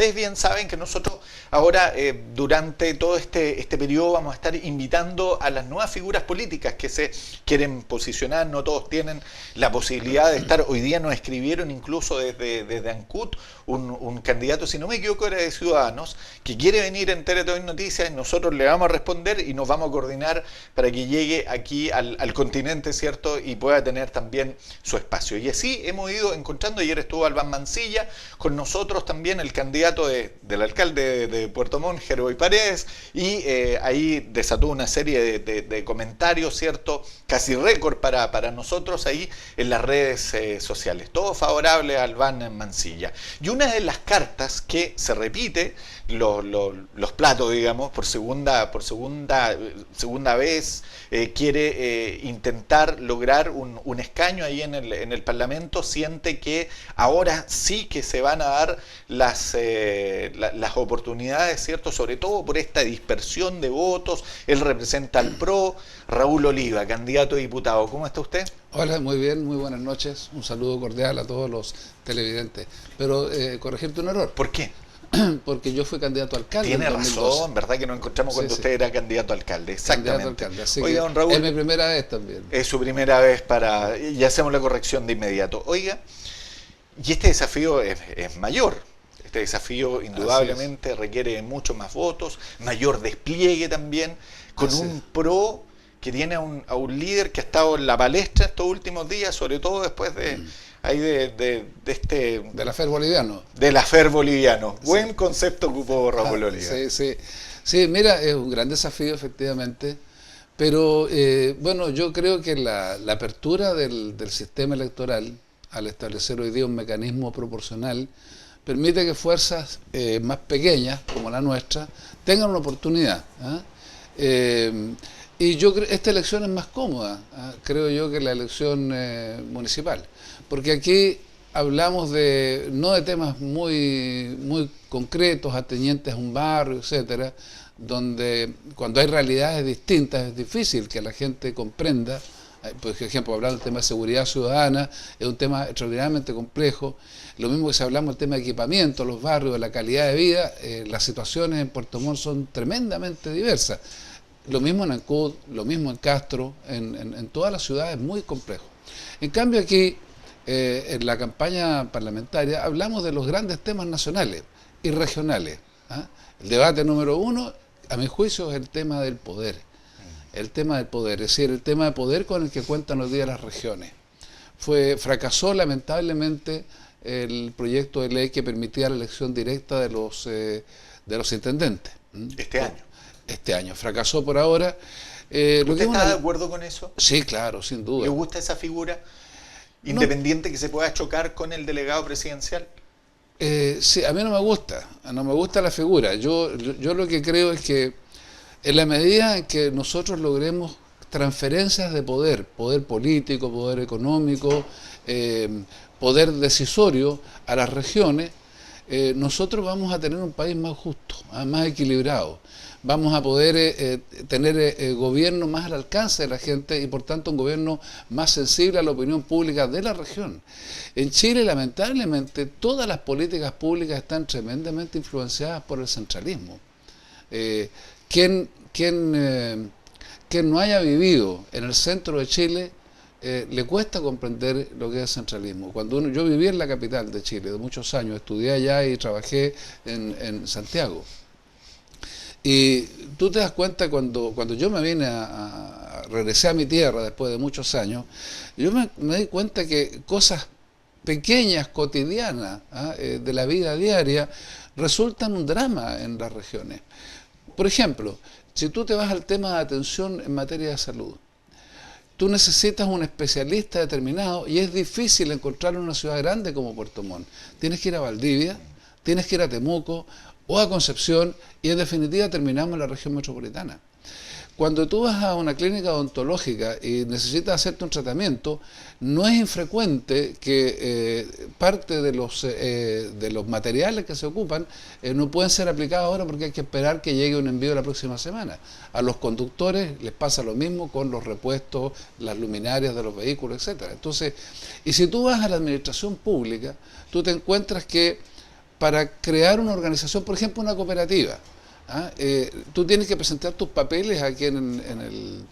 ustedes bien saben que nosotros ahora, durante todo este periodo, vamos a estar invitando a las nuevas figuras políticas que se quieren posicionar. No todos tienen la posibilidad de estar. Hoy día nos escribieron incluso desde Ancud un candidato, si no me equivoco, era de Ciudadanos, que quiere venir en Teletón Noticias, y nosotros le vamos a responder y nos vamos a coordinar para que llegue aquí al continente, ¿cierto? Y pueda tener también su espacio. Y así hemos ido encontrando. Ayer estuvo Albán Mancilla, con nosotros también el candidato del alcalde de Puerto Montt, Jeroboam Paredes, y ahí desató una serie de comentarios, ¿cierto? Casi récord para nosotros ahí en las redes sociales. Todo favorable a Albán Mancilla. Y una de las cartas que se repite, los platos, digamos, por segunda vez, quiere intentar lograr un escaño ahí en el Parlamento. Siente que ahora sí que se van a dar las oportunidades, ¿cierto? Sobre todo por esta dispersión de votos. Él representa al PRO. Raúl Oliva, candidato a diputado. ¿Cómo está usted? Hola, muy bien, muy buenas noches. Un saludo cordial a todos los televidentes. Pero corregirte un error. ¿Por qué? Porque yo fui candidato a alcalde. Tiene razón, ¿verdad? Que nos encontramos cuando usted era candidato a alcalde. Exactamente. Candidato a alcalde. Así Oiga, que don Raúl, es mi primera vez también. Es su primera vez y hacemos la corrección de inmediato. Oiga, y este desafío es mayor. Este desafío indudablemente requiere de muchos más votos, mayor despliegue también, con un PRO que tiene a un líder que ha estado en la palestra estos últimos días, sobre todo después de del afer boliviano. Del afer boliviano. Buen concepto ocupó Raúl Oliva. Sí, mira, es un gran desafío efectivamente, pero bueno, yo creo que la apertura del sistema electoral al establecer hoy día un mecanismo proporcional permite que fuerzas más pequeñas, como la nuestra, tengan una oportunidad. Y yo creo esta elección es más cómoda, creo yo, que la elección municipal, porque aquí hablamos no de temas muy concretos, atañentes a un barrio, etcétera, donde cuando hay realidades distintas es difícil que la gente comprenda. Por ejemplo, hablando del tema de seguridad ciudadana, es un tema extraordinariamente complejo. Lo mismo que si hablamos del tema de equipamiento, los barrios, de la calidad de vida, las situaciones en Puerto Montt son tremendamente diversas. Lo mismo en Ancud, lo mismo en Castro, en todas las ciudades, muy complejo. En cambio aquí, en la campaña parlamentaria, hablamos de los grandes temas nacionales y regionales. El debate número uno, a mi juicio, es el tema del poder. El tema del poder, es decir, el tema de poder con el que cuentan hoy día las regiones. Fracasó lamentablemente el proyecto de ley que permitía la elección directa de los intendentes. Este año. Fracasó por ahora. ¿Usted está de acuerdo con eso? Sí, claro, sin duda. ¿Le gusta esa figura independiente que se pueda chocar con el delegado presidencial? Sí, a mí no me gusta la figura. Yo lo que creo es que en la medida en que nosotros logremos transferencias de poder político, poder económico, poder decisorio a las regiones, nosotros vamos a tener un país más justo, más equilibrado. Vamos a poder tener gobierno más al alcance de la gente y por tanto un gobierno más sensible a la opinión pública de la región. En Chile, lamentablemente, todas las políticas públicas están tremendamente influenciadas por el centralismo. Quien no haya vivido en el centro de Chile le cuesta comprender lo que es el centralismo. Yo viví en la capital de Chile de muchos años, estudié allá y trabajé en Santiago. Y tú te das cuenta cuando yo me vine regresé a mi tierra después de muchos años, yo me di cuenta que cosas pequeñas, cotidianas, de la vida diaria, resultan un drama en las regiones. Por ejemplo, si tú te vas al tema de atención en materia de salud, tú necesitas un especialista determinado y es difícil encontrarlo en una ciudad grande como Puerto Montt. Tienes que ir a Valdivia, tienes que ir a Temuco o a Concepción y en definitiva terminamos en la región metropolitana. Cuando tú vas a una clínica odontológica y necesitas hacerte un tratamiento, no es infrecuente que parte de los materiales que se ocupan no pueden ser aplicados ahora porque hay que esperar que llegue un envío la próxima semana. A los conductores les pasa lo mismo con los repuestos, las luminarias de los vehículos, etc. Entonces, y si tú vas a la administración pública, tú te encuentras que para crear una organización, por ejemplo, una cooperativa. Tú tienes que presentar tus papeles aquí en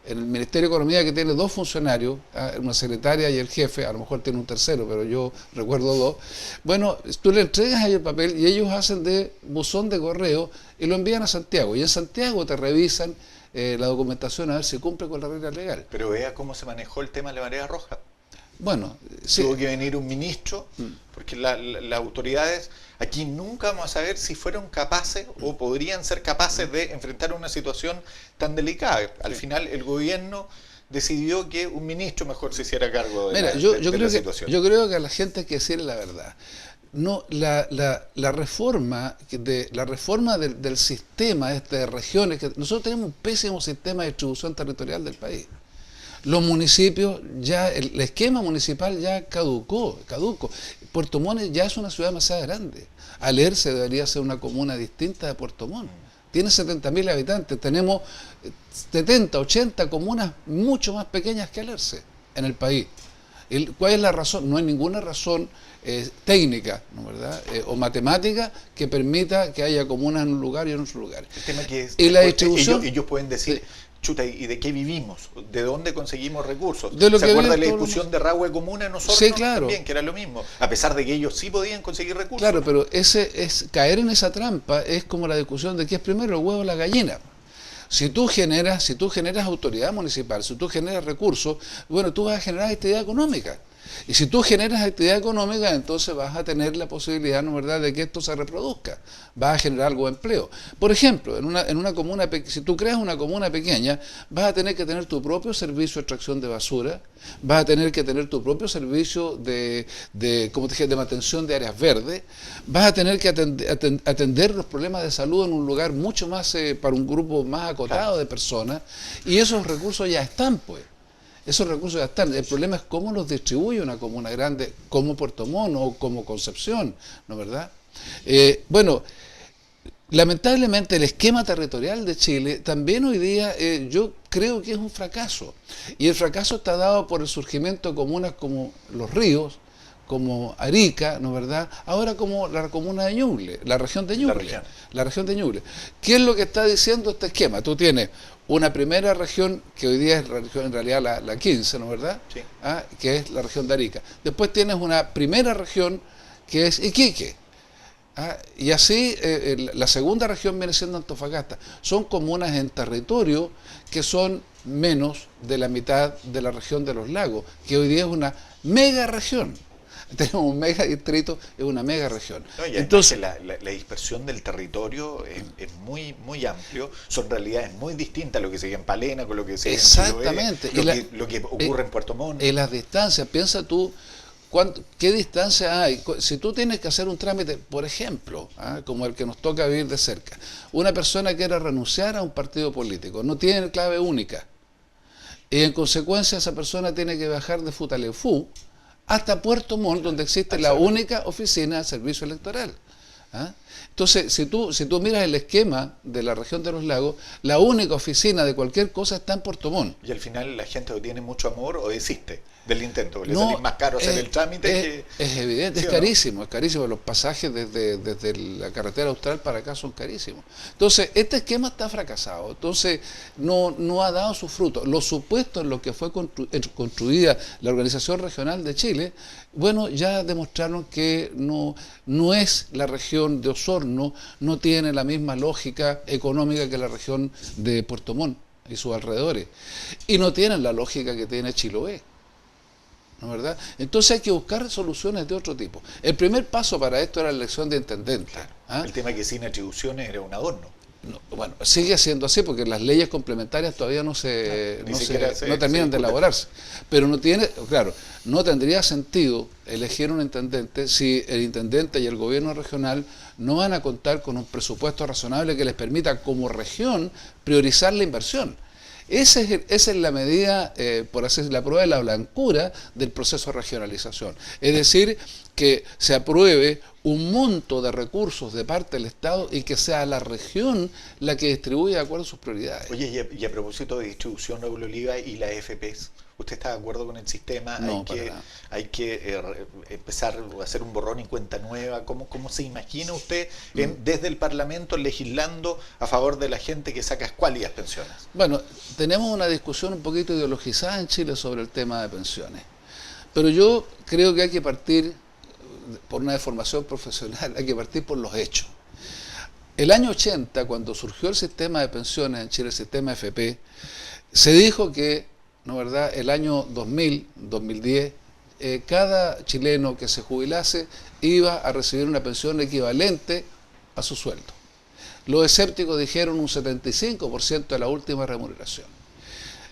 el Ministerio de Economía, que tiene 2 funcionarios, una secretaria y el jefe, a lo mejor tiene un tercero, pero yo recuerdo 2. Bueno, tú le entregas ahí el papel y ellos hacen de buzón de correo y lo envían a Santiago. Y en Santiago te revisan la documentación a ver si cumple con la regla legal. Pero vea cómo se manejó el tema de la marea roja. Bueno, sí. Tuvo que venir un ministro, porque las autoridades aquí nunca vamos a saber si fueron capaces o podrían ser capaces de enfrentar una situación tan delicada. Al final el gobierno decidió que un ministro mejor se hiciera cargo de la situación. Yo creo que a la gente hay que decirle la verdad. No, la reforma del sistema de regiones, que nosotros tenemos un pésimo sistema de distribución territorial del país. Los municipios, ya el esquema municipal ya caducó. Puerto Montt ya es una ciudad demasiado grande. Alerce debería ser una comuna distinta de Puerto Montt. Tiene 70.000 habitantes. Tenemos 70, 80 comunas mucho más pequeñas que Alerce en el país. ¿Cuál es la razón? No hay ninguna razón técnica, ¿no, verdad? O matemática que permita que haya comunas en un lugar y en otro lugar. El tema que es, y la distribución, ellos pueden decir... Sí. Chuta, ¿y de qué vivimos? ¿De dónde conseguimos recursos? ¿Se acuerda de la discusión de Rahue Comuna nosotros? Sí, claro. También, que era lo mismo, a pesar de que ellos sí podían conseguir recursos. Claro, pero caer en esa trampa es como la discusión de qué es primero, el huevo o la gallina. Si tú generas autoridad municipal, si tú generas recursos, bueno, tú vas a generar actividad económica. Y si tú generas actividad económica, entonces vas a tener la posibilidad, ¿no es verdad?, de que esto se reproduzca. Vas a generar algo de empleo. Por ejemplo, en una comuna, si tú creas una comuna pequeña, vas a tener que tener tu propio servicio de extracción de basura, vas a tener que tener tu propio servicio de como te dije, de mantención de áreas verdes, vas a tener que atender los problemas de salud en un lugar mucho más, para un grupo más acotado de personas, y esos recursos ya están, pues. Esos recursos ya están. El problema es cómo los distribuye una comuna grande como Puerto Montt o como Concepción, ¿no es verdad? Bueno, lamentablemente el esquema territorial de Chile también hoy día yo creo que es un fracaso. Y el fracaso está dado por el surgimiento de comunas como Los Ríos, como Arica, ¿no es verdad? Ahora como la comuna de Ñuble, la región de Ñuble. La región de Ñuble. ¿Qué es lo que está diciendo este esquema? Tú tienes una primera región, que hoy día es en realidad la 15, ¿no es verdad? Sí. Que es la región de Arica. Después tienes una primera región que es Iquique. Y así la segunda región viene siendo Antofagasta. Son comunas en territorio que son menos de la mitad de la región de los lagos, que hoy día es una mega región. Tenemos un mega distrito, es una mega región. No, entonces la dispersión del territorio es muy muy amplio, son realidades muy distintas a lo que se ve en Palena, con lo que se ve en Chiloé, lo que ocurre en Puerto Montt. En las distancias, piensa tú, ¿qué distancia hay? Si tú tienes que hacer un trámite, por ejemplo, como el que nos toca vivir de cerca, una persona quiere renunciar a un partido político, no tiene clave única, y en consecuencia esa persona tiene que viajar de Futaleufú hasta Puerto Montt, donde existe la única oficina de servicio electoral. Entonces, si tú miras el esquema de la región de los lagos, la única oficina de cualquier cosa está en Puerto Montt. Y al final la gente o tiene mucho amor o desiste del intento, le sale más caro hacer el trámite. Es evidente, ¿sí, es carísimo, es carísimo. Los pasajes desde la carretera austral para acá son carísimos. Entonces, este esquema está fracasado, entonces no ha dado su fruto. Los supuestos en los que fue construida la Organización Regional de Chile, bueno, ya demostraron que no es la región de Osorno, no tiene la misma lógica económica que la región de Puerto Montt y sus alrededores, y no tienen la lógica que tiene Chiloé, ¿no es verdad? Entonces hay que buscar soluciones de otro tipo. El primer paso para esto era la elección de intendente. Claro. El tema que sin atribuciones era un adorno. Bueno, sigue siendo así porque las leyes complementarias todavía no terminan de elaborarse. Pero no tendría sentido elegir un intendente si el intendente y el gobierno regional no van a contar con un presupuesto razonable que les permita como región priorizar la inversión. Esa es la medida, por así decirlo, la prueba de la blancura del proceso de regionalización. Es decir, que se apruebe un monto de recursos de parte del Estado y que sea la región la que distribuya de acuerdo a sus prioridades. Oye, y a propósito de distribución, Raúl Oliva, y la FPs, ¿Usted está de acuerdo con el sistema? No, Hay que empezar a hacer un borrón y cuenta nueva. ¿Cómo se imagina usted desde el Parlamento legislando a favor de la gente que saca escuálidas pensiones? Bueno, tenemos una discusión un poquito ideologizada en Chile sobre el tema de pensiones. Pero yo creo que hay que partir, por una deformación profesional, hay que partir por los hechos. El año 80, cuando surgió el sistema de pensiones en Chile, el sistema FP, se dijo que, ¿no verdad?, el año 2000, 2010, cada chileno que se jubilase iba a recibir una pensión equivalente a su sueldo. Los escépticos dijeron un 75% de la última remuneración.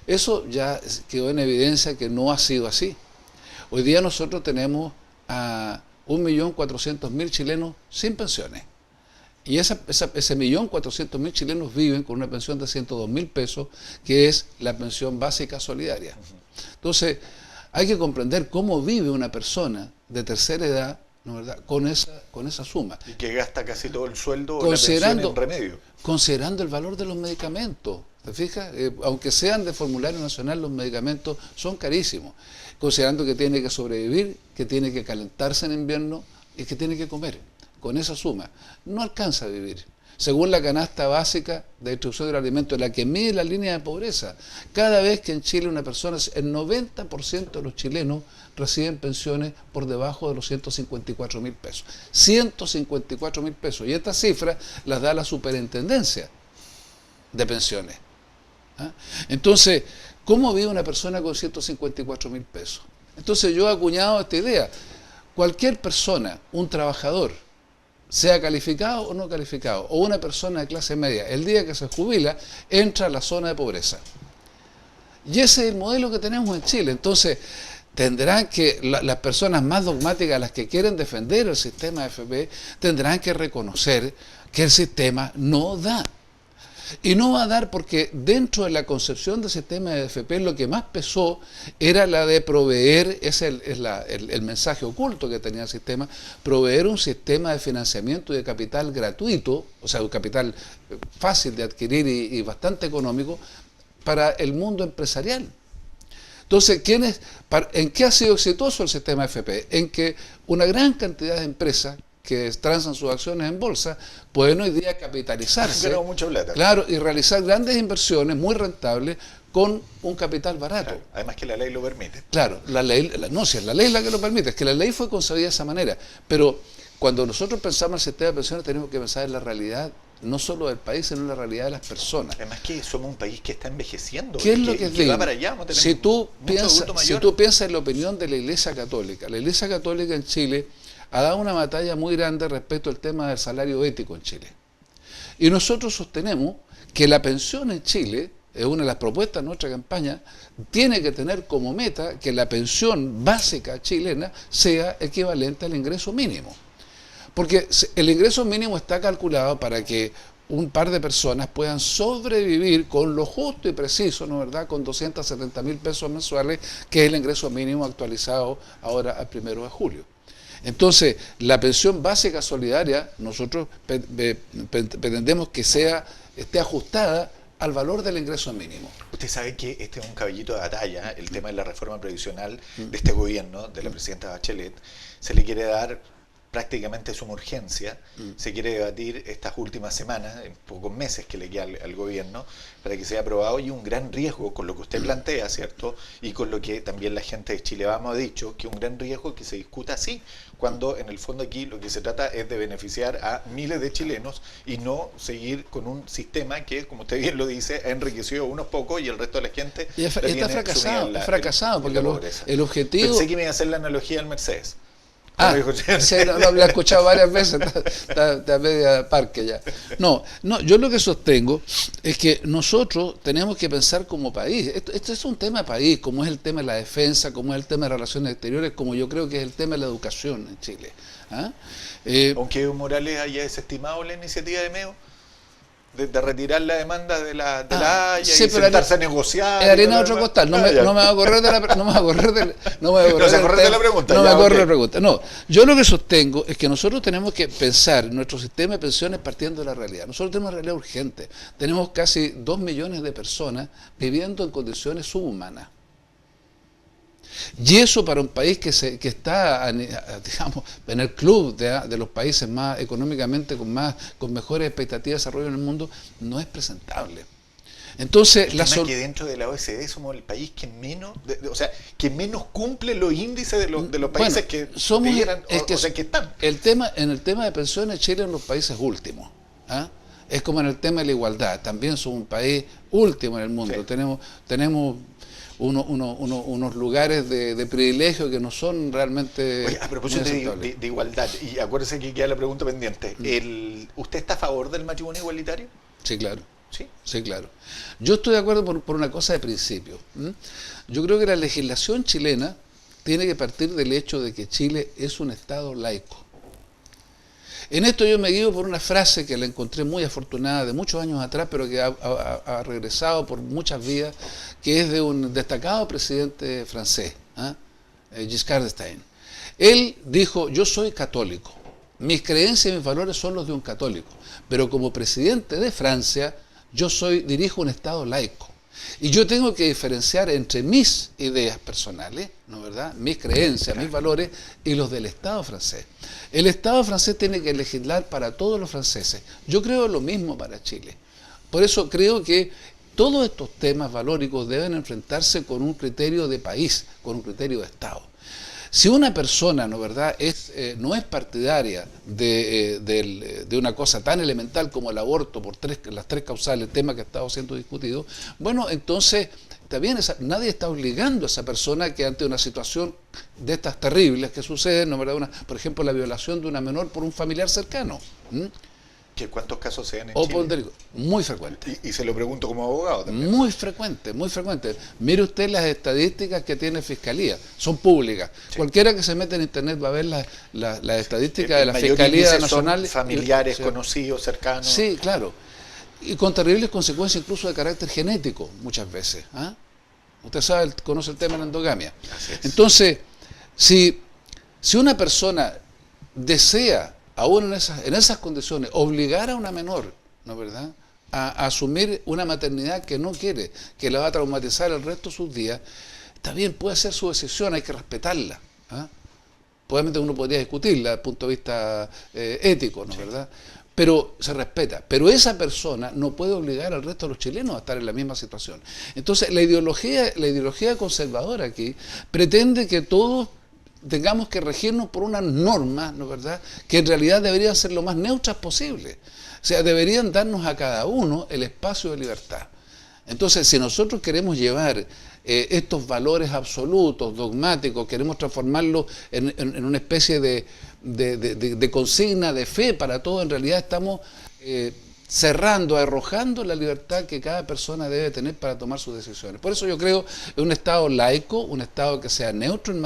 Eso ya quedó en evidencia que no ha sido así. Hoy día nosotros tenemos a 1.400.000 chilenos sin pensiones. Y ese 1.400.000 chilenos viven con una pensión de 102.000 pesos, que es la pensión básica solidaria. Entonces, hay que comprender cómo vive una persona de tercera edad, ¿no verdad?, con esa suma. Y que gasta casi todo el sueldo o la pensión en remedio. Considerando el valor de los medicamentos. ¿Te fijas? Aunque sean de formulario nacional, los medicamentos son carísimos. Considerando que tiene que sobrevivir, que tiene que calentarse en invierno y que tiene que comer. Con esa suma no alcanza a vivir. Según la canasta básica de distribución del alimento, la que mide la línea de pobreza, cada vez que en Chile una persona, el 90% de los chilenos reciben pensiones por debajo de los 154.000 pesos. 154.000 pesos. Y estas cifras las da la Superintendencia de Pensiones. ¿Ah? Entonces, ¿cómo vive una persona con 154.000 pesos? Entonces yo he acuñado esta idea. Cualquier persona, un trabajador, sea calificado o no calificado, o una persona de clase media, el día que se jubila, entra a la zona de pobreza. Y ese es el modelo que tenemos en Chile. Entonces, tendrán que, las personas más dogmáticas, las que quieren defender el sistema de FP, tendrán que reconocer que el sistema no da. Y no va a dar porque dentro de la concepción del sistema de FP lo que más pesó era la de proveer, ese es el mensaje oculto que tenía el sistema, proveer un sistema de financiamiento y de capital gratuito, o sea, un capital fácil de adquirir y bastante económico para el mundo empresarial. Entonces, ¿en qué ha sido exitoso el sistema de FP? En que una gran cantidad de empresas que transan sus acciones en bolsa, pueden hoy día capitalizarse, mucha plata. Claro, y realizar grandes inversiones muy rentables con un capital barato. Claro, además que la ley lo permite. Claro, no, si es la ley la que lo permite, es que la ley fue concebida de esa manera, pero cuando nosotros pensamos en el sistema de pensiones tenemos que pensar en la realidad, no solo del país, sino en la realidad de las personas. Además que somos un país que está envejeciendo. ¿Qué es lo que digo? Va para allá, no si tú piensas en la opinión de la Iglesia Católica en Chile ha dado una batalla muy grande respecto al tema del salario ético en Chile. Y nosotros sostenemos que la pensión en Chile, es una de las propuestas de nuestra campaña, tiene que tener como meta que la pensión básica chilena sea equivalente al ingreso mínimo. Porque el ingreso mínimo está calculado para que un par de personas puedan sobrevivir con lo justo y preciso, ¿no es verdad?, con 270.000 pesos mensuales, que es el ingreso mínimo actualizado ahora al 1 de julio. Entonces, la pensión básica solidaria, nosotros pretendemos que esté ajustada al valor del ingreso mínimo. Usted sabe que este es un caballito de batalla, el tema de la reforma previsional de este gobierno, de la presidenta Bachelet. Se le quiere dar prácticamente suma urgencia, se quiere debatir estas últimas semanas, en pocos meses que le queda al gobierno, para que sea aprobado, y un gran riesgo con lo que usted plantea, ¿cierto? Y con lo que también la gente de Chile Vamos ha dicho, que un gran riesgo es que se discuta así, cuando en el fondo aquí lo que se trata es de beneficiar a miles de chilenos y no seguir con un sistema que, como usted bien lo dice, ha enriquecido a unos pocos y el resto de la gente y está fracasado, porque el objetivo... Pensé que me iba a hacer la analogía al Mercedes. Sí, lo he escuchado varias veces, está media parque ya. No, yo lo que sostengo es que nosotros tenemos que pensar como país. Esto es un tema de país, como es el tema de la defensa, como es el tema de relaciones exteriores, como yo creo que es el tema de la educación en Chile. ¿Ah? Aunque Evo Morales haya desestimado la iniciativa de Meo, de retirar la demanda de la Haya y sentarse a negociar. Es harina de otro costal. No me va a correr de la pregunta. No, yo lo que sostengo es que nosotros tenemos que pensar nuestro sistema de pensiones partiendo de la realidad. Nosotros tenemos una realidad urgente. Tenemos casi 2 millones de personas viviendo en condiciones subhumanas. Y eso para un país que está, digamos, en el club de los países más económicamente con mejores expectativas de desarrollo en el mundo, no es presentable. Entonces, que dentro de la OECD somos el país que menos, o sea, que menos cumple los índices de los países que debieran, o sea, que están. En el tema de pensiones, Chile es uno de los países últimos. ¿Ah? Es como en el tema de la igualdad, también somos un país último en el mundo. Sí. Tenemos unos lugares de privilegio que no son realmente... Oye, a propósito de igualdad, y acuérdese que queda la pregunta pendiente, ¿usted está a favor del matrimonio igualitario? Sí, claro. ¿Sí? Sí, claro. Yo estoy de acuerdo por una cosa de principio. Yo creo que la legislación chilena tiene que partir del hecho de que Chile es un Estado laico. En esto yo me guío por una frase que la encontré muy afortunada de muchos años atrás, pero que ha regresado por muchas vías, que es de un destacado presidente francés, Giscard d'Estaing. Él dijo: yo soy católico, mis creencias y mis valores son los de un católico, pero como presidente de Francia, yo dirijo un Estado laico. Y yo tengo que diferenciar entre mis ideas personales, ¿no verdad?, mis creencias, mis valores, y los del Estado francés. El Estado francés tiene que legislar para todos los franceses. Yo creo lo mismo para Chile. Por eso creo que todos estos temas valóricos deben enfrentarse con un criterio de país, con un criterio de Estado. Si una persona, ¿no verdad?, no es partidaria de una cosa tan elemental como el aborto por las tres causales, el tema que ha estado siendo discutido, bueno, entonces también nadie está obligando a esa persona que ante una situación de estas terribles que suceden, ¿no verdad?, por ejemplo, la violación de una menor por un familiar cercano. ¿Que cuántos casos se dan en Chile? Muy frecuente. Y se lo pregunto como abogado también. Muy frecuente, muy frecuente. Mire usted las estadísticas que tiene Fiscalía, son públicas. Sí. Cualquiera que se mete en internet va a ver las estadísticas de la Fiscalía Nacional. Son familiares, conocidos, cercanos. Sí, claro. Y con terribles consecuencias incluso de carácter genético, muchas veces. Usted sabe, conoce el tema de la endogamia. Entonces, si una persona desea, aún en esas condiciones, obligar a una menor, ¿no verdad?, a asumir una maternidad que no quiere, que la va a traumatizar el resto de sus días, está bien, puede ser su decisión, hay que respetarla. Obviamente uno podría discutirla desde el punto de vista ético, ¿no verdad?, pero se respeta. Pero esa persona no puede obligar al resto de los chilenos a estar en la misma situación. Entonces, la ideología conservadora aquí pretende que todos tengamos que regirnos por unas normas, ¿no verdad?, que en realidad deberían ser lo más neutras posible. O sea, deberían darnos a cada uno el espacio de libertad. Entonces, si nosotros queremos llevar estos valores absolutos, dogmáticos, queremos transformarlos en una especie de consigna de fe para todo, en realidad estamos cerrando, arrojando la libertad que cada persona debe tener para tomar sus decisiones. Por eso yo creo en un Estado laico, un Estado que sea neutro en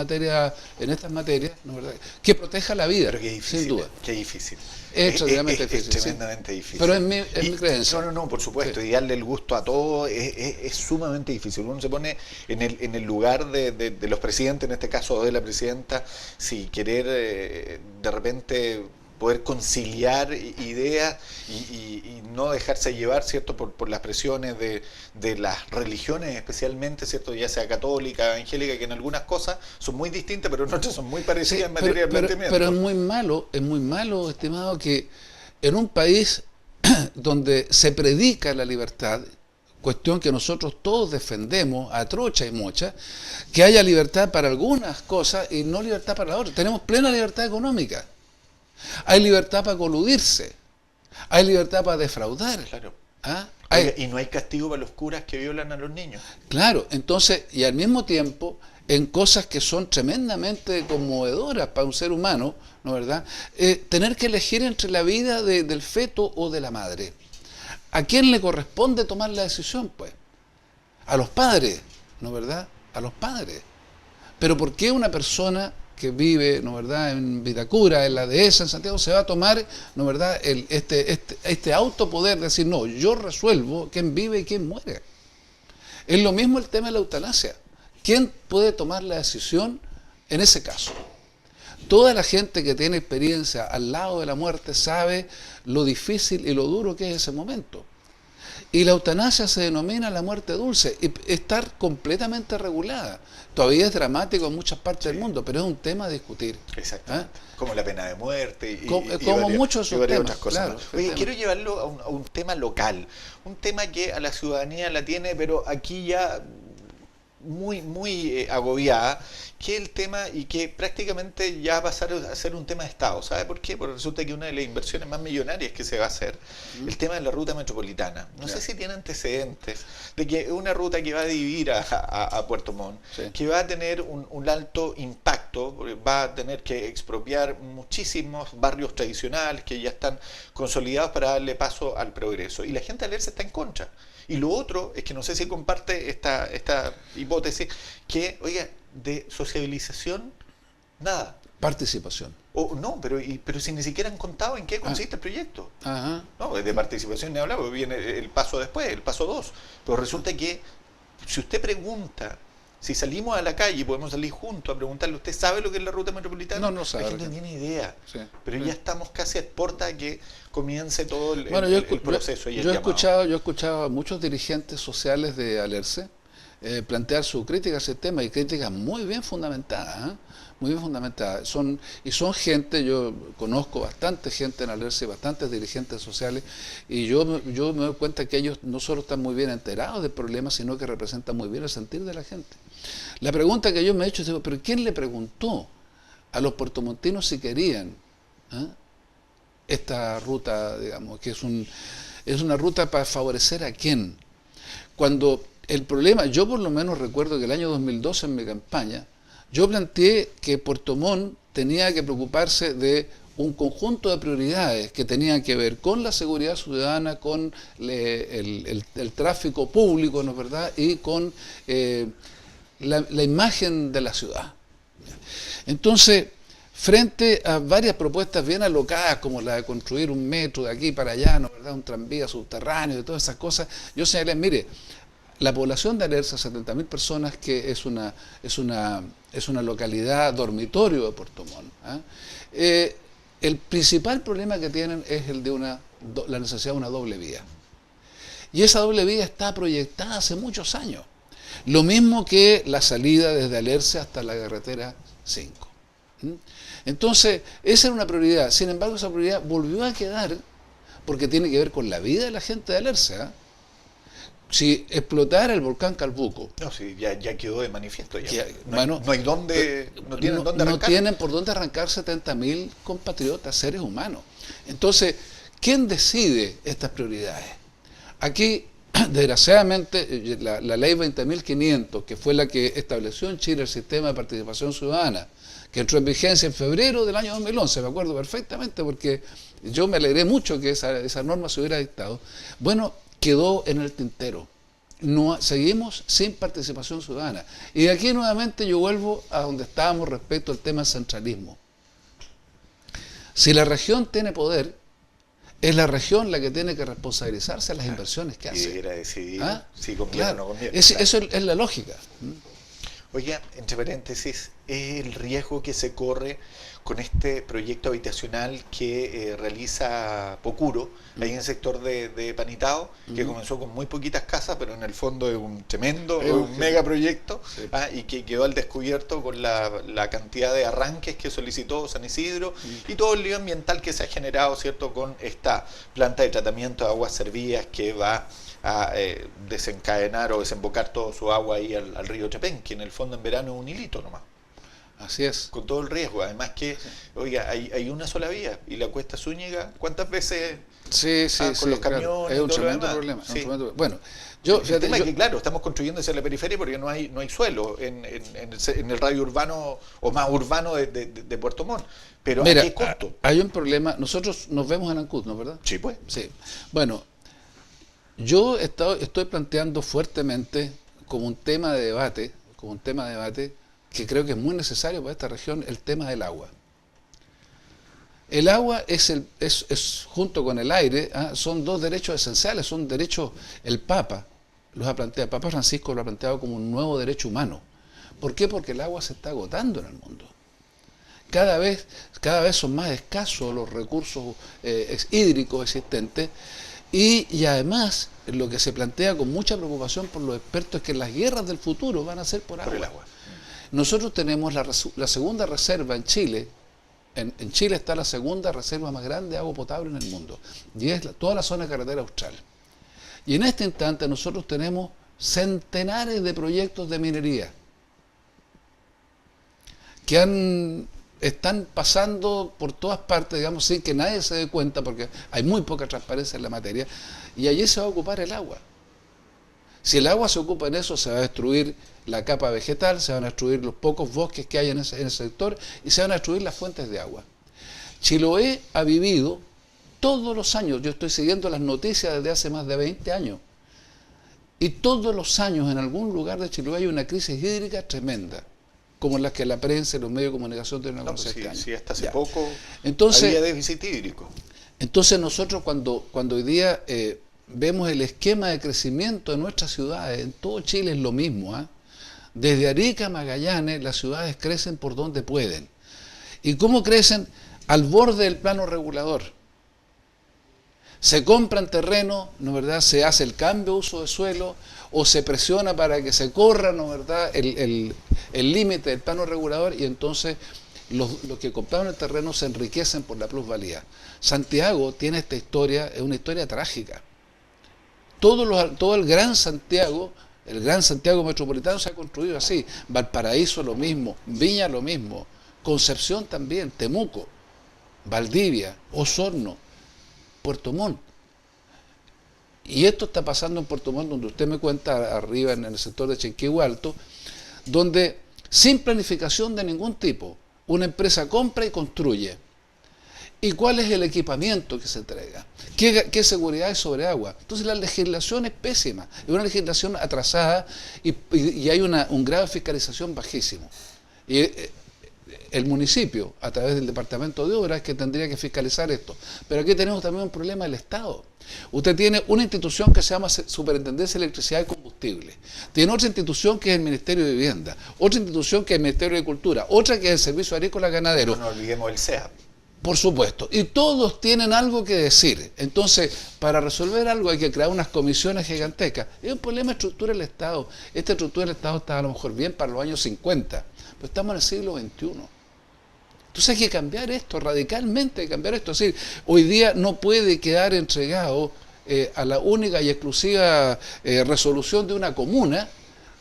estas materias, ¿no verdad?, que proteja la vida, pero qué difícil, sin duda. Qué difícil. Es extremadamente difícil. Es tremendamente difícil. Pero es mi creencia. No, por supuesto. Sí. Y darle el gusto a todo es sumamente difícil. Uno se pone en el lugar de los presidentes, en este caso de la presidenta, si querer de repente poder conciliar ideas y no dejarse llevar, ¿cierto?, por las presiones de las religiones especialmente, ¿cierto?, ya sea católica, evangélica, que en algunas cosas son muy distintas, pero en otras son muy parecidas, sí, en materia de planteamiento. Pero es muy malo, estimado, que en un país donde se predica la libertad, cuestión que nosotros todos defendemos a trocha y mocha, que haya libertad para algunas cosas y no libertad para las otras. Tenemos plena libertad económica. Hay libertad para coludirse, hay libertad para defraudar. Claro. Y no hay castigo para los curas que violan a los niños. Claro, entonces, y al mismo tiempo, en cosas que son tremendamente conmovedoras para un ser humano, ¿no verdad?, tener que elegir entre la vida del feto o de la madre. ¿A quién le corresponde tomar la decisión? Pues a los padres, ¿no verdad?, a los padres. Pero ¿por qué una persona que vive, ¿no verdad?, en Vitacura, en la dehesa, en Santiago, se va a tomar, ¿no verdad?, este autopoder de decir, no, yo resuelvo quién vive y quién muere? Es lo mismo el tema de la eutanasia. ¿Quién puede tomar la decisión en ese caso? Toda la gente que tiene experiencia al lado de la muerte sabe lo difícil y lo duro que es ese momento. Y la eutanasia se denomina la muerte dulce, y estar completamente regulada. Todavía es dramático en muchas partes del mundo, pero es un tema a discutir. Exactamente. Como la pena de muerte como muchos y varias temas, otras cosas. claro, Oye, quiero llevarlo a un tema local, un tema que a la ciudadanía la tiene, pero aquí ya muy agobiada, que es el tema y que prácticamente ya va a pasar a ser un tema de Estado. ¿Sabe por qué? Porque resulta que una de las inversiones más millonarias que se va a hacer, el tema de la ruta metropolitana. No sé si tiene antecedentes de que es una ruta que va a dividir a Puerto Montt, que va a tener un alto impacto, va a tener que expropiar muchísimos barrios tradicionales que ya están consolidados para darle paso al progreso. Y la gente de Alerce está en contra. Y lo otro es que no sé si comparte esta hipótesis, que, oiga, de sociabilización, nada. Participación. O no, pero si ni siquiera han contado en qué consiste el proyecto. Ajá. No, de participación ni hablamos, viene el paso después, el paso 2. Pero resulta que, si usted pregunta, si salimos a la calle, podemos salir juntos a preguntarle, ¿usted sabe lo que es la ruta metropolitana? No sabe. La gente no tiene idea. Sí, pero ya estamos casi a puerta de que comience todo el proceso. Yo he escuchado a muchos dirigentes sociales de Alerce plantear su crítica a ese tema, y críticas muy bien fundamentadas, muy bien fundamentadas. Son gente, yo conozco bastante gente en Alerce, bastantes dirigentes sociales, y yo me doy cuenta que ellos no solo están muy bien enterados del problema, sino que representan muy bien el sentir de la gente. La pregunta que yo me he hecho es, ¿pero quién le preguntó a los puertomontinos si querían esta ruta, digamos, que es una ruta para favorecer a quién? Cuando el problema, yo por lo menos recuerdo que el año 2012 en mi campaña, yo planteé que Puerto Montt tenía que preocuparse de un conjunto de prioridades que tenían que ver con la seguridad ciudadana, con el tráfico público, ¿no es verdad?, y con la imagen de la ciudad. Entonces, frente a varias propuestas bien alocadas, como la de construir un metro de aquí para allá, ¿no es verdad?, un tranvía subterráneo y todas esas cosas, yo señalé, mire, la población de Alerce, 70.000 personas, que es una localidad dormitorio de Puerto Montt. El principal problema que tienen es el de la necesidad de una doble vía. Y esa doble vía está proyectada hace muchos años. Lo mismo que la salida desde Alerce hasta la carretera 5. Entonces, esa era una prioridad. Sin embargo, esa prioridad volvió a quedar porque tiene que ver con la vida de la gente de Alerce. Si explotara el volcán Calbuco. No, sí, ya quedó de manifiesto. No tienen por dónde arrancar 70.000 compatriotas, seres humanos. Entonces, ¿quién decide estas prioridades? Aquí, desgraciadamente, la ley 20.500, que fue la que estableció en Chile el sistema de participación ciudadana, que entró en vigencia en febrero del año 2011, me acuerdo perfectamente, porque yo me alegré mucho que esa norma se hubiera dictado. Bueno, quedó en el tintero. Seguimos sin participación ciudadana. Y de aquí nuevamente yo vuelvo a donde estábamos respecto al tema del centralismo. Si la región tiene poder, es la región la que tiene que responsabilizarse de las inversiones que hace. Y debiera decidir si conviene o no conviene. Eso es la lógica. Oiga, entre paréntesis, es el riesgo que se corre con este proyecto habitacional que realiza Pocuro, ahí en el sector de Panitao, que comenzó con muy poquitas casas, pero en el fondo es un tremendo, un megaproyecto, y que quedó al descubierto con la cantidad de arranques que solicitó San Isidro y todo el lío ambiental que se ha generado, ¿cierto?, con esta planta de tratamiento de aguas servidas que va a desencadenar o desembocar todo su agua ahí al río Chapén, que en el fondo en verano es un hilito nomás. Así es. Con todo el riesgo. Además que, oiga, hay una sola vía y la Cuesta Zúñiga, ¿cuántas veces con los camiones? Claro. Es un tremendo problema. Bueno, el tema es que, claro, estamos construyendo hacia la periferia porque no hay suelo en el radio urbano o más urbano de Puerto Montt. Pero mira, ¿a qué costo? Hay un problema. Nosotros nos vemos en Ancud, ¿no es verdad? Sí, pues. Sí. Bueno, yo estoy planteando fuertemente como un tema de debate, que creo que es muy necesario para esta región, el tema del agua. El agua es junto con el aire, son dos derechos esenciales, son derechos, el Papa Francisco lo ha planteado como un nuevo derecho humano. ¿Por qué? Porque el agua se está agotando en el mundo. Cada vez son más escasos los recursos hídricos existentes, Y además, lo que se plantea con mucha preocupación por los expertos es que las guerras del futuro van a ser por Por el agua. agua. Nosotros tenemos la segunda reserva en Chile. En Chile está la segunda reserva más grande de agua potable en el mundo. Y es toda la zona de carretera austral. Y en este instante nosotros tenemos centenares de proyectos de minería que están pasando por todas partes, digamos, sin que nadie se dé cuenta, porque hay muy poca transparencia en la materia, y allí se va a ocupar el agua. Si el agua se ocupa en eso, se va a destruir la capa vegetal, se van a destruir los pocos bosques que hay en ese sector, y se van a destruir las fuentes de agua. Chiloé ha vivido todos los años, yo estoy siguiendo las noticias desde hace más de 20 años, y todos los años en algún lugar de Chiloé hay una crisis hídrica tremenda, como las que la prensa y los medios de comunicación tienen a conocer este año. Sí, hasta hace poco Entonces, había déficit hídrico. Entonces nosotros cuando hoy día vemos el esquema de crecimiento de nuestras ciudades, en todo Chile es lo mismo, ¿eh? Desde Arica a Magallanes las ciudades crecen por donde pueden. ¿Y cómo crecen? Al borde del plano regulador. Se compran terrenos, ¿no es verdad? Se hace el cambio de uso de suelo o se presiona para que se corra, ¿no es verdad?, el límite del plano regulador, y entonces los que compraron el terreno se enriquecen por la plusvalía. Santiago tiene esta historia, es una historia trágica. Todo el gran Santiago metropolitano se ha construido así. Valparaíso lo mismo, Viña lo mismo, Concepción también, Temuco, Valdivia, Osorno, Puerto Montt. Y esto está pasando en Puerto Montt, donde usted me cuenta, arriba en el sector de Chenquihue Alto, donde sin planificación de ningún tipo, una empresa compra y construye. ¿Y cuál es el equipamiento que se entrega? ¿Qué seguridad hay sobre agua? Entonces la legislación es pésima, es una legislación atrasada y hay un grado de fiscalización bajísimo. Y el municipio, a través del Departamento de Obras, que tendría que fiscalizar esto. Pero aquí tenemos también un problema del Estado. Usted tiene una institución que se llama Superintendencia de Electricidad y Combustible. Tiene otra institución que es el Ministerio de Vivienda. Otra institución que es el Ministerio de Agricultura. Otra que es el Servicio Agrícola Ganadero. No olvidemos el SEA. Por supuesto. Y todos tienen algo que decir. Entonces, para resolver algo hay que crear unas comisiones gigantescas. Es un problema de estructura del Estado. Esta estructura del Estado está a lo mejor bien para los años 50. Pero estamos en el siglo XXI. Entonces hay que cambiar esto, radicalmente hay que cambiar esto. Es decir, hoy día no puede quedar entregado a la única y exclusiva resolución de una comuna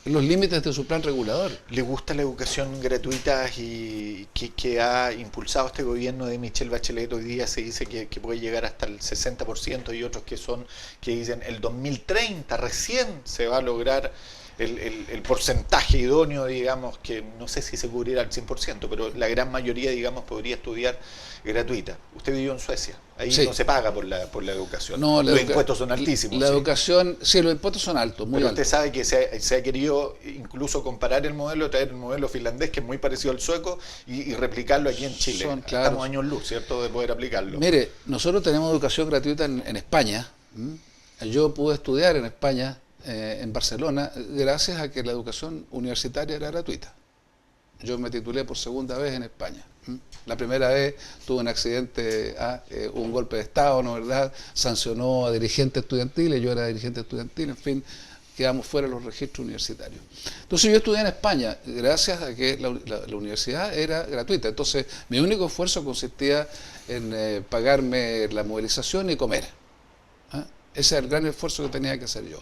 los límites de su plan regulador. ¿Le gusta la educación gratuita y que ha impulsado este gobierno de Michelle Bachelet? Hoy día se dice que puede llegar hasta el 60% y otros que dicen el 2030 recién se va a lograr el porcentaje idóneo, digamos, que no sé si se cubrirá al 100%, pero la gran mayoría, digamos, podría estudiar gratuita. Usted vivió en Suecia, ahí sí. No se paga por la educación. No, los impuestos son altísimos. La educación, sí, los impuestos son altos, muy pero altos. Usted sabe que se ha querido incluso comparar el modelo, traer el modelo finlandés, que es muy parecido al sueco, y replicarlo aquí en Chile. Claro. Estamos años luz, ¿cierto?, de poder aplicarlo. Mire, nosotros tenemos educación gratuita en España. Yo pude estudiar en España, en Barcelona, gracias a que la educación universitaria era gratuita. Yo me titulé por segunda vez en España. La primera vez tuve un accidente, un golpe de Estado, ¿no verdad? Sancionó a dirigentes estudiantiles, yo era dirigente estudiantil, en fin, quedamos fuera de los registros universitarios. Entonces yo estudié en España, gracias a que la universidad era gratuita. Entonces mi único esfuerzo consistía en pagarme la movilización y comer. Ese es el gran esfuerzo que tenía que hacer yo.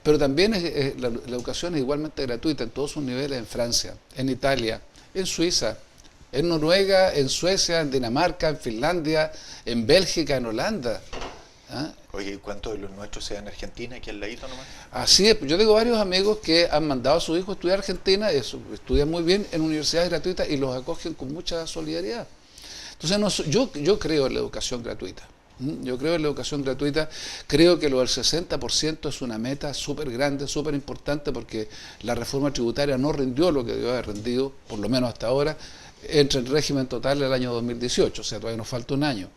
Pero también la educación es igualmente gratuita en todos sus niveles en Francia, en Italia, en Suiza, en Noruega, en Suecia, en Dinamarca, en Finlandia, en Bélgica, en Holanda. Oye, ¿y cuántos de los nuestros se dan en Argentina, aquí al ladito nomás? Así es, yo tengo varios amigos que han mandado a sus hijos a estudiar a Argentina, estudian muy bien en universidades gratuitas y los acogen con mucha solidaridad. Entonces yo creo en la educación gratuita. Yo creo en la educación gratuita, creo que lo del 60% es una meta súper grande, súper importante, porque la reforma tributaria no rindió lo que debió haber rendido, por lo menos hasta ahora, entra en régimen total el año 2018, o sea, todavía nos falta un año.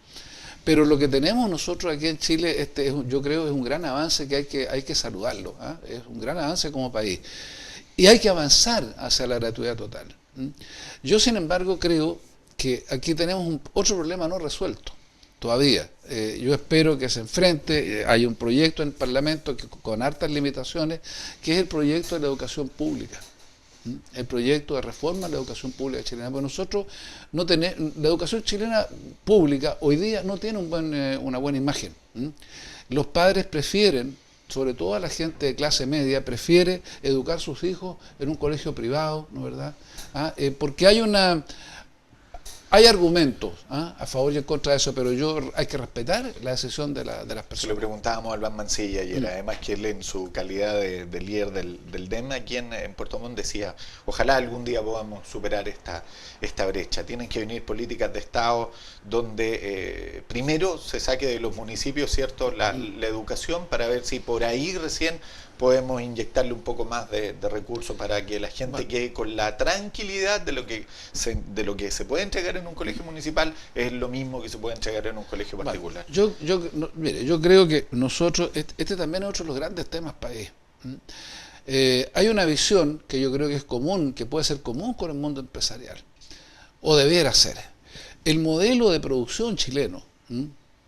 Pero lo que tenemos nosotros aquí en Chile, yo creo es un gran avance que hay que saludarlo, es un gran avance como país. Y hay que avanzar hacia la gratuidad total. Yo, sin embargo, creo que aquí tenemos otro problema no resuelto. todavía. Yo espero que se enfrente, hay un proyecto en el Parlamento con hartas limitaciones, que es el proyecto de la educación pública. El proyecto de reforma de la educación pública chilena. Porque nosotros no tenemos, la educación chilena pública hoy día no tiene una buena imagen. Los padres prefieren, sobre todo a la gente de clase media, prefiere educar a sus hijos en un colegio privado, ¿no es verdad? Porque hay argumentos a favor y en contra de eso, pero hay que respetar la decisión de las personas. Se lo preguntábamos a Albán Mancilla ayer, además que él en su calidad de líder del DEM aquí en Puerto Montt decía, ojalá algún día podamos superar esta brecha. Tienen que venir políticas de Estado donde primero se saque de los municipios, ¿cierto?, la educación, para ver si por ahí recién podemos inyectarle un poco más de recursos para que la gente quede con la tranquilidad de lo que se puede entregar en un colegio municipal es lo mismo que se puede entregar en un colegio particular. Mire, yo creo que nosotros, este también es otro de los grandes temas país. Hay una visión que yo creo que es común, que puede ser común con el mundo empresarial, o debiera ser. El modelo de producción chileno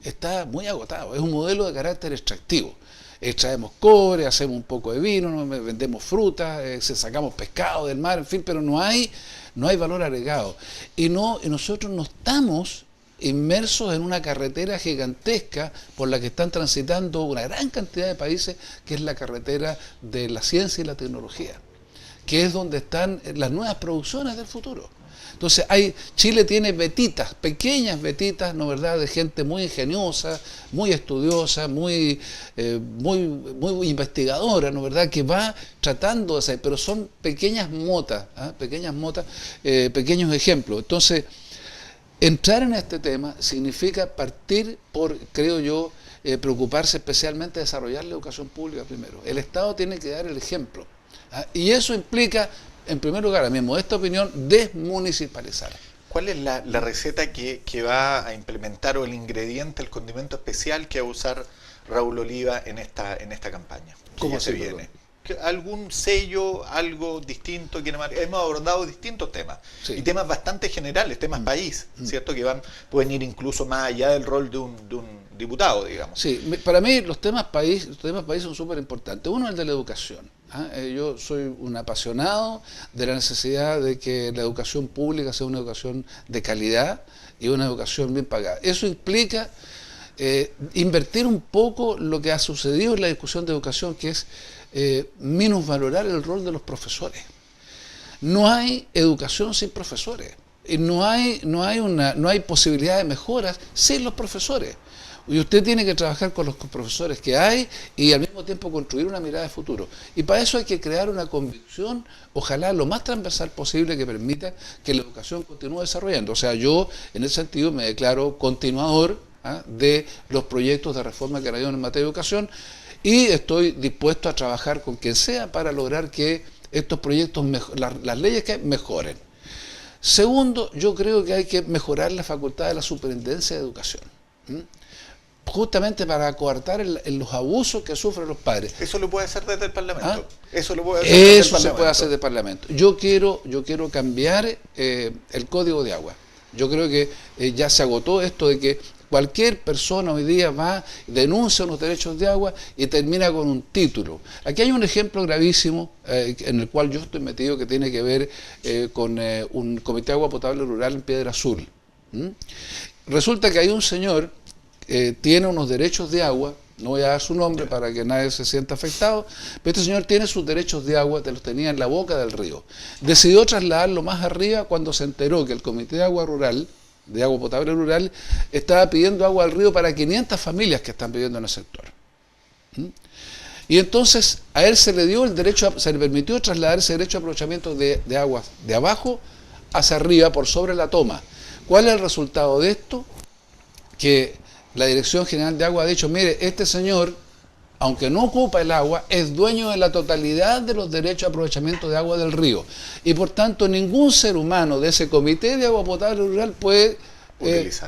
está muy agotado, es un modelo de carácter extractivo. Extraemos cobre, hacemos un poco de vino, vendemos frutas, sacamos pescado del mar, en fin, pero no hay valor agregado. Y nosotros no estamos inmersos en una carretera gigantesca por la que están transitando una gran cantidad de países, que es la carretera de la ciencia y la tecnología, que es donde están las nuevas producciones del futuro. Entonces Chile tiene vetitas, pequeñas vetitas, ¿no verdad?, de gente muy ingeniosa, muy estudiosa, muy investigadora, ¿no verdad?, que va tratando de hacer, pero son pequeñas motas, pequeños ejemplos. Entonces, entrar en este tema significa partir por, creo yo, preocuparse especialmente de desarrollar la educación pública primero. El Estado tiene que dar el ejemplo, y eso implica, en primer lugar, a mi modesta opinión, desmunicipalizar. ¿Cuál es la receta que va a implementar, o el ingrediente, el condimento especial que va a usar Raúl Oliva en esta campaña? ¿Cómo se viene? ¿Algún sello, algo distinto? Hemos abordado distintos temas, sí, y temas bastante generales, temas país, ¿cierto? Que pueden ir incluso más allá del rol de un diputado, digamos. Sí, para mí los temas país son súper importantes. Uno es el de la educación. Yo soy un apasionado de la necesidad de que la educación pública sea una educación de calidad y una educación bien pagada. Eso implica invertir un poco lo que ha sucedido en la discusión de educación, que es minusvalorar el rol de los profesores. No hay educación sin profesores, y no hay posibilidad de mejoras sin los profesores. Y usted tiene que trabajar con los profesores que hay y al mismo tiempo construir una mirada de futuro. Y para eso hay que crear una convicción, ojalá lo más transversal posible, que permita que la educación continúe desarrollando. O sea, yo en ese sentido me declaro continuador de los proyectos de reforma que han habido en materia de educación, y estoy dispuesto a trabajar con quien sea para lograr que estos proyectos, las leyes que mejoren. Segundo, yo creo que hay que mejorar la facultad de la Superintendencia de Educación, justamente para coartar los abusos que sufren los padres. Eso lo puede hacer desde el Parlamento. Eso se puede hacer desde el Parlamento. Yo quiero cambiar el Código de Agua. Yo creo que ya se agotó esto de que cualquier persona hoy día va, denuncia unos derechos de agua y termina con un título. Aquí hay un ejemplo gravísimo en el cual yo estoy metido, que tiene que ver con un comité de agua potable rural en Piedra Azul. Resulta que hay un señor que tiene unos derechos de agua, no voy a dar su nombre para que nadie se sienta afectado, pero este señor tiene sus derechos de agua, los tenía en la boca del río. Decidió trasladarlo más arriba cuando se enteró que el comité de agua rural, de agua potable rural, estaba pidiendo agua al río para 500 familias que están viviendo en el sector. Y entonces a él se le dio el derecho, se le permitió trasladar ese derecho de aprovechamiento de aguas de abajo hacia arriba por sobre la toma. ¿Cuál es el resultado de esto? Que la Dirección General de Agua ha dicho, mire, este señor, aunque no ocupa el agua, es dueño de la totalidad de los derechos de aprovechamiento de agua del río. Y por tanto, ningún ser humano de ese comité de agua potable rural puede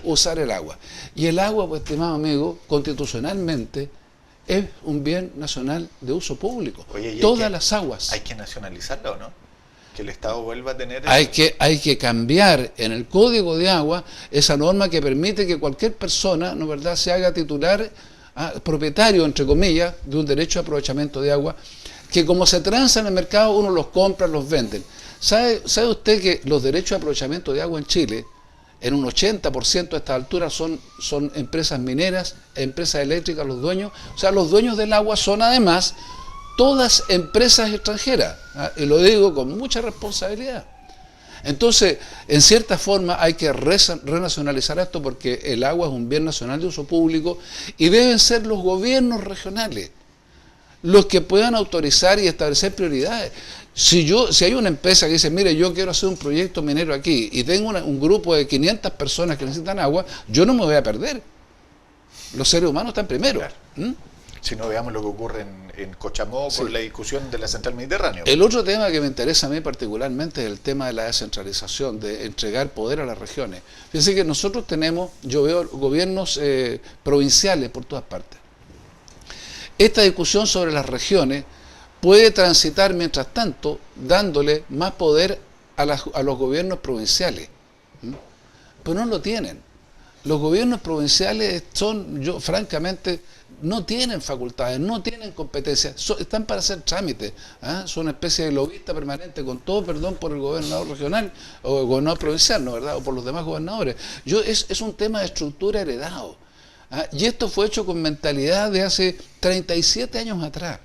usar el agua. Y el agua, pues, estimado amigo, constitucionalmente es un bien nacional de uso público. Oye, todas las aguas. ¿Hay que nacionalizarla o no? Que el Estado vuelva a tener... Hay que cambiar en el Código de Agua esa norma que permite que cualquier persona, ¿no es verdad?, se haga titular, propietario, entre comillas, de un derecho de aprovechamiento de agua, que como se transa en el mercado, uno los compra, los venden. ¿Sabe usted que los derechos de aprovechamiento de agua en Chile, en un 80% a esta altura, son empresas mineras, empresas eléctricas, los dueños? O sea, los dueños del agua son además todas empresas extranjeras, y lo digo con mucha responsabilidad. Entonces, en cierta forma hay que renacionalizar esto, porque el agua es un bien nacional de uso público y deben ser los gobiernos regionales los que puedan autorizar y establecer prioridades. Si hay una empresa que dice, mire, yo quiero hacer un proyecto minero aquí y tengo un grupo de 500 personas que necesitan agua, yo no me voy a perder. Los seres humanos están primero. Claro. Si no, veamos lo que ocurre en Cochamó con la discusión de la Central Mediterránea. El otro tema que me interesa a mí particularmente es el tema de la descentralización, de entregar poder a las regiones. Fíjense que nosotros yo veo gobiernos provinciales por todas partes. Esta discusión sobre las regiones puede transitar, mientras tanto, dándole más poder a los gobiernos provinciales. Pero no lo tienen. Los gobiernos provinciales francamente, no tienen facultades, no tienen competencias, están para hacer trámites, son una especie de lobista permanente, con todo perdón por el gobernador regional o el gobernador provincial, ¿no, verdad?, o por los demás gobernadores. Es un tema de estructura heredado. Y esto fue hecho con mentalidad de hace 37 años atrás.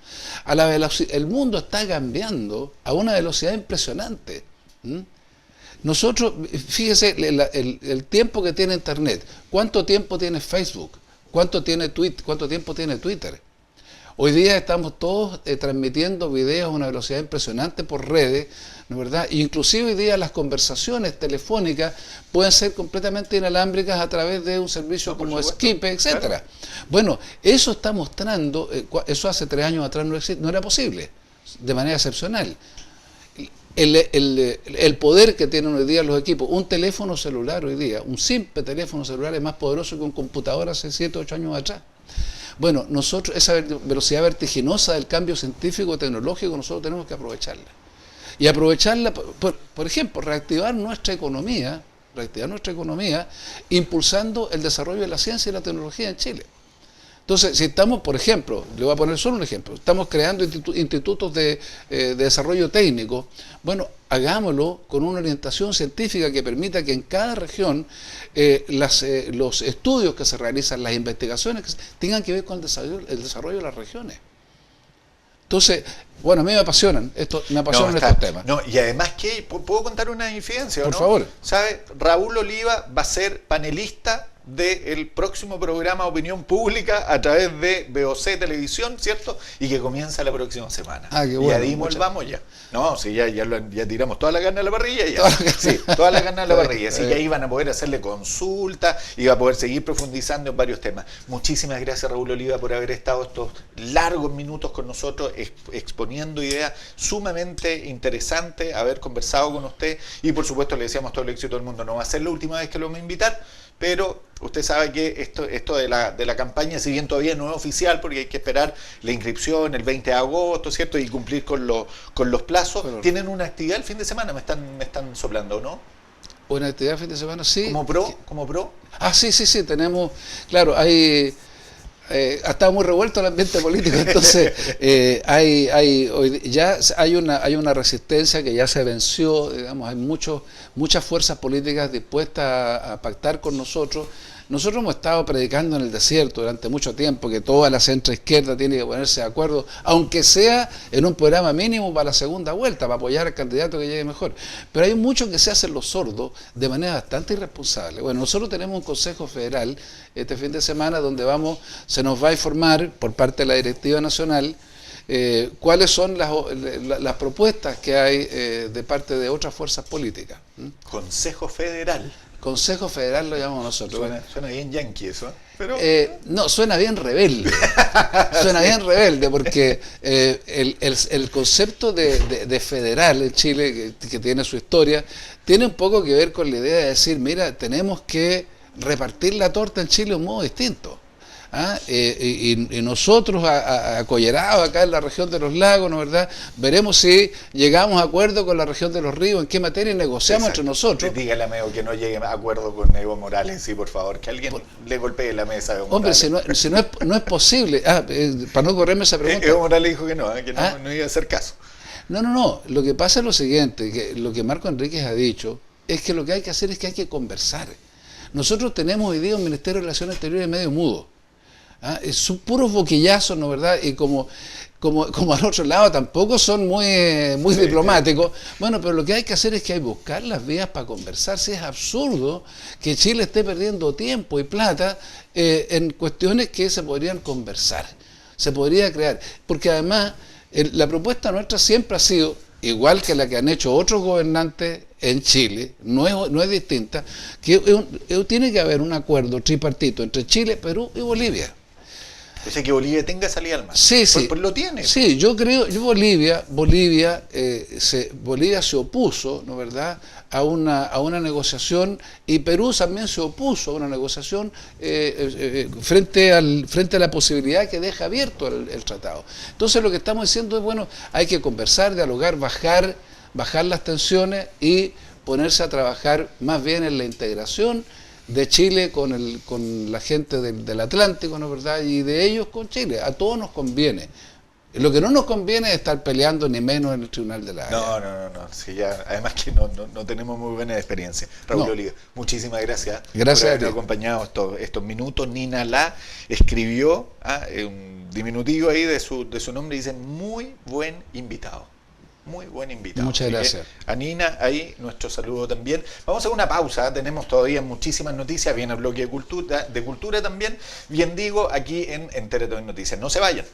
El mundo está cambiando a una velocidad impresionante. Nosotros, fíjese el tiempo que tiene Internet, cuánto tiempo tiene Facebook, cuánto tiempo tiene Twitter. Hoy día estamos todos transmitiendo videos a una velocidad impresionante por redes, ¿no es verdad? Inclusive hoy día las conversaciones telefónicas pueden ser completamente inalámbricas a través de un servicio como Skype, etcétera. Claro. Bueno, eso está mostrando, eso hace 3 años atrás no era posible, de manera excepcional. El poder que tienen hoy día los equipos, un teléfono celular hoy día, un simple teléfono celular es más poderoso que un computador hace 7 o 8 años atrás. Bueno, nosotros esa velocidad vertiginosa del cambio científico y tecnológico nosotros tenemos que aprovecharla. Y aprovecharla, por ejemplo, reactivar nuestra economía, impulsando el desarrollo de la ciencia y la tecnología en Chile. Entonces, si estamos, por ejemplo, le voy a poner solo un ejemplo, estamos creando institutos de desarrollo técnico, bueno, hagámoslo con una orientación científica que permita que en cada región los estudios que se realizan, las investigaciones tengan que ver con el desarrollo de las regiones. Entonces, bueno, a mí me apasionan estos temas. No, y además que, ¿puedo contar una infidencia? Por favor. ¿Sabe? Raúl Oliva va a ser panelista del próximo programa Opinión Pública a través de VOC Televisión, ¿cierto? Y que comienza la próxima semana. Qué bueno. Y a Dimol vamos ya. No, sí, ya tiramos toda la carne a la parrilla. Toda la carne a la parrilla. Así que ahí van a poder hacerle consulta y va a poder seguir profundizando en varios temas. Muchísimas gracias, Raúl Oliva, por haber estado estos largos minutos con nosotros exponiendo ideas sumamente interesantes, haber conversado con usted y por supuesto le deseamos todo el éxito del mundo. No va a ser la última vez que lo vamos a invitar, pero usted sabe que esto de la campaña, si bien todavía no es oficial, porque hay que esperar la inscripción el 20 de agosto, ¿cierto? Y cumplir con los plazos. Pero, ¿tienen una actividad el fin de semana? Me están soplando, ¿no? Una actividad el fin de semana, sí. ¿Como pro? Sí, tenemos, claro, ha estado muy revuelto el ambiente político, entonces ya hay una resistencia que ya se venció, digamos, hay muchas fuerzas políticas dispuestas a pactar con nosotros. Nosotros hemos estado predicando en el desierto durante mucho tiempo que toda la centroizquierda tiene que ponerse de acuerdo, aunque sea en un programa mínimo para la segunda vuelta, para apoyar al candidato que llegue mejor. Pero hay muchos que se hacen los sordos de manera bastante irresponsable. Bueno, nosotros tenemos un Consejo Federal este fin de semana donde se nos va a informar por parte de la Directiva Nacional cuáles son las propuestas que hay de parte de otras fuerzas políticas. Consejo Federal. Consejo Federal lo llamamos nosotros. Suena bien yanqui eso, pero... no, suena bien rebelde. Suena bien rebelde porque el concepto de federal en Chile, que tiene su historia, tiene un poco que ver con la idea de decir, mira, tenemos que repartir la torta en Chile de un modo distinto. Y nosotros, acollerados acá en la región de los lagos, ¿no verdad? Veremos si llegamos a acuerdo con la región de los ríos, en qué materia negociamos entre nosotros. Dígale a Meo que no llegue a acuerdo con Evo Morales, sí, por favor, que alguien le golpee la mesa a Evo Morales. Hombre, si no es posible, para no correrme esa pregunta. Evo Morales dijo que no iba a hacer caso. No, lo que pasa es lo siguiente, que lo que Marco Enríquez ha dicho es que lo que hay que hacer es que hay que conversar. Nosotros tenemos hoy día un Ministerio de Relaciones Exteriores medio mudo. Son puros boquillazos, ¿no verdad? Y como al otro lado tampoco son muy diplomáticos. Bueno, pero lo que hay que hacer es que hay que buscar las vías para conversar. Si es absurdo que Chile esté perdiendo tiempo y plata en cuestiones que se podrían conversar, se podría crear. Porque además la propuesta nuestra siempre ha sido, igual que la que han hecho otros gobernantes en Chile, no es distinta, que tiene que haber un acuerdo tripartito entre Chile, Perú y Bolivia. O sea, que Bolivia tenga salida al mar. Sí. Pues lo tiene. Sí, Bolivia se opuso, ¿no verdad?, a una negociación, y Perú también se opuso a una negociación frente a la posibilidad que deja abierto el tratado. Entonces lo que estamos diciendo es, bueno, hay que conversar, dialogar, bajar las tensiones y ponerse a trabajar más bien en la integración de Chile con la gente del Atlántico, ¿no es verdad? Y de ellos con Chile. A todos nos conviene. Lo que no nos conviene es estar peleando ni menos en el Tribunal de la Haya. No. Sí, ya, además que no tenemos muy buena experiencia. Raúl Oliva, muchísimas gracias. Gracias por a habernos ti. acompañado estos minutos. Nina La escribió un diminutivo ahí de su nombre y dice: muy buen invitado. Muy buen invitado. Muchas gracias. A Nina, ahí nuestro saludo también. Vamos a hacer una pausa, tenemos todavía muchísimas noticias, viene el bloque de cultura también, bien digo, aquí en Entérate Hoy Noticias. No se vayan.